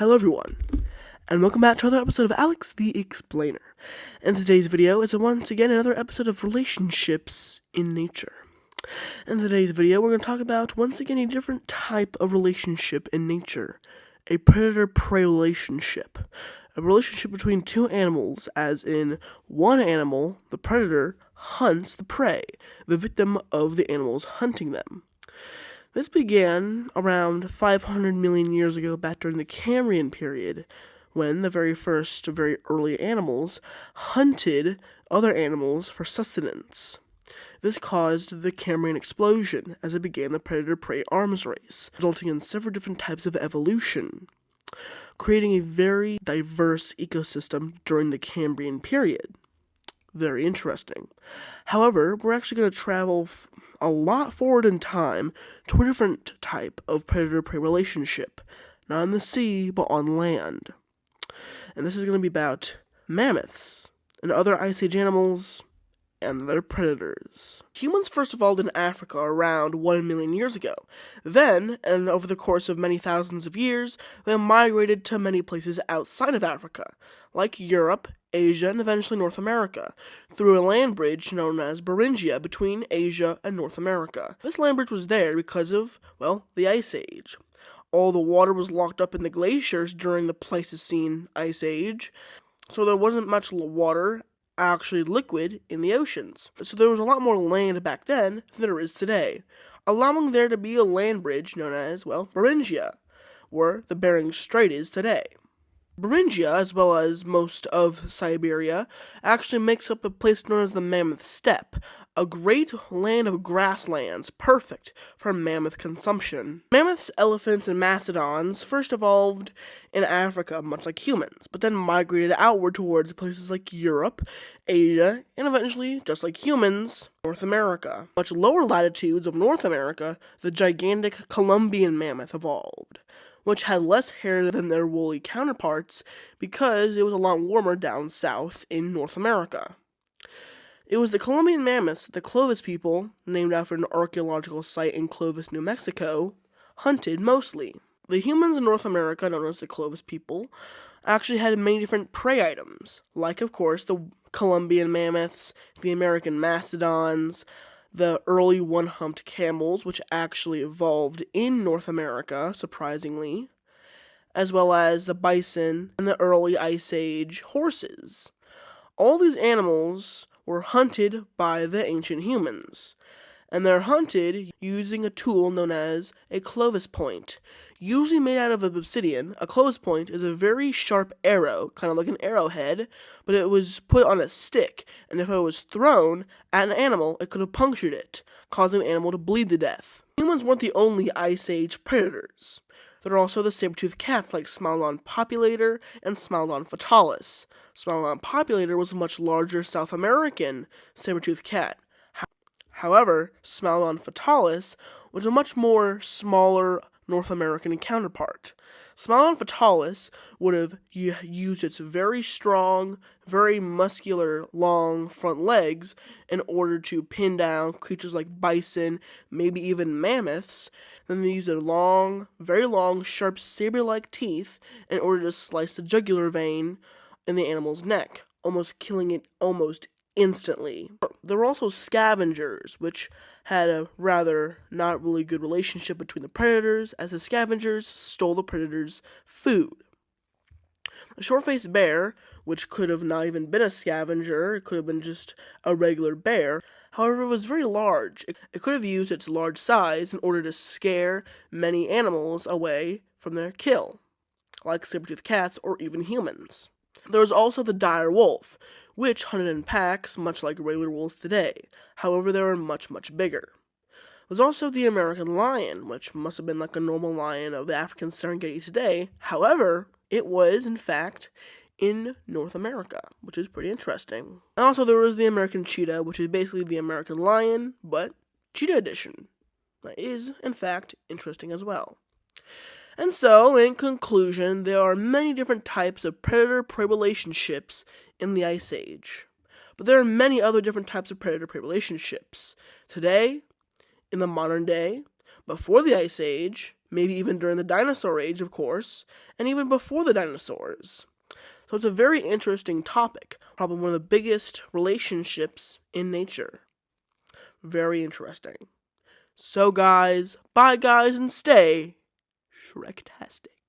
Hello everyone, and welcome back to another episode of Alex the Explainer. And today's video is once again another episode of relationships in nature. In today's video, we're going to talk about once again a different type of relationship in nature, a predator-prey relationship. A relationship between two animals, as in one animal, the predator, hunts the prey, the victim of the animals hunting them. This began around 500 million years ago, back during the Cambrian period, when the very early animals hunted other animals for sustenance. This caused the Cambrian explosion, as it began the predator-prey arms race, resulting in several different types of evolution, creating a very diverse ecosystem during the Cambrian period. Very interesting. However, we're actually going to travel a lot forward in time to a different type of predator-prey relationship, not in the sea, but on land. And this is going to be about mammoths and other Ice Age animals and their predators. Humans first evolved in Africa around 1 million years ago. Then, and over the course of many thousands of years, they migrated to many places outside of Africa, like Europe, Asia, and eventually North America, through a land bridge known as Beringia between Asia and North America. This land bridge was there because of, the Ice Age. All the water was locked up in the glaciers during the Pleistocene Ice Age, so there wasn't much water, actually liquid, in the oceans. So there was a lot more land back then than there is today, allowing there to be a land bridge known as, Beringia, where the Bering Strait is today. Beringia, as well as most of Siberia, actually makes up a place known as the Mammoth Steppe, a great land of grasslands, perfect for mammoth consumption. Mammoths, elephants, and mastodons first evolved in Africa, much like humans, but then migrated outward towards places like Europe, Asia, and eventually, just like humans, North America. Much lower latitudes of North America, the gigantic Columbian mammoth evolved, which had less hair than their woolly counterparts because it was a lot warmer down south in North America. It was the Columbian mammoths that the Clovis people, named after an archaeological site in Clovis, New Mexico, hunted mostly. The humans in North America, known as the Clovis people, actually had many different prey items, like, of course, the Columbian mammoths, the American mastodons, the early one-humped camels, which actually evolved in North America, surprisingly, as well as the bison and the early Ice Age horses. All these animals were hunted by the ancient humans, and they're hunted using a tool known as a Clovis point. Usually made out of obsidian, a Clovis point is a very sharp arrow, kind of like an arrowhead, but it was put on a stick, and if it was thrown at an animal, it could have punctured it, causing the animal to bleed to death. Humans weren't the only Ice Age predators. There are also the saber-toothed cats like Smilodon populator and Smilodon fatalis. Smilodon populator was a much larger South American saber-toothed cat. However, Smilodon fatalis was a much more smaller North American counterpart. Smilodon fatalis would have used its very strong, very muscular, long front legs in order to pin down creatures like bison, maybe even mammoths. Then they used their long, very long, sharp saber-like teeth in order to slice the jugular vein in the animal's neck, almost killing it almost instantly. There were also scavengers, which had a rather not really good relationship between the predators, as the scavengers stole the predators' food. A short-faced bear, which could have not even been a scavenger, it could have been just a regular bear. However, it was very large. It could have used its large size in order to scare many animals away from their kill, like saber-toothed cats or even humans. There was also the dire wolf, which hunted in packs, much like regular wolves today. However, they were much, much bigger. There's also the American lion, which must have been like a normal lion of the African Serengeti today. However, it was, in fact, in North America, which is pretty interesting. And also there was the American cheetah, which is basically the American lion, but cheetah edition. That is, in fact, interesting as well. And so, in conclusion, there are many different types of predator-prey relationships in the Ice Age. But there are many other different types of predator-prey relationships today, in the modern day, before the Ice Age, maybe even during the Dinosaur Age, of course, and even before the dinosaurs. So it's a very interesting topic, probably one of the biggest relationships in nature. Very interesting. So guys, bye guys, and stay Shrek-tastic.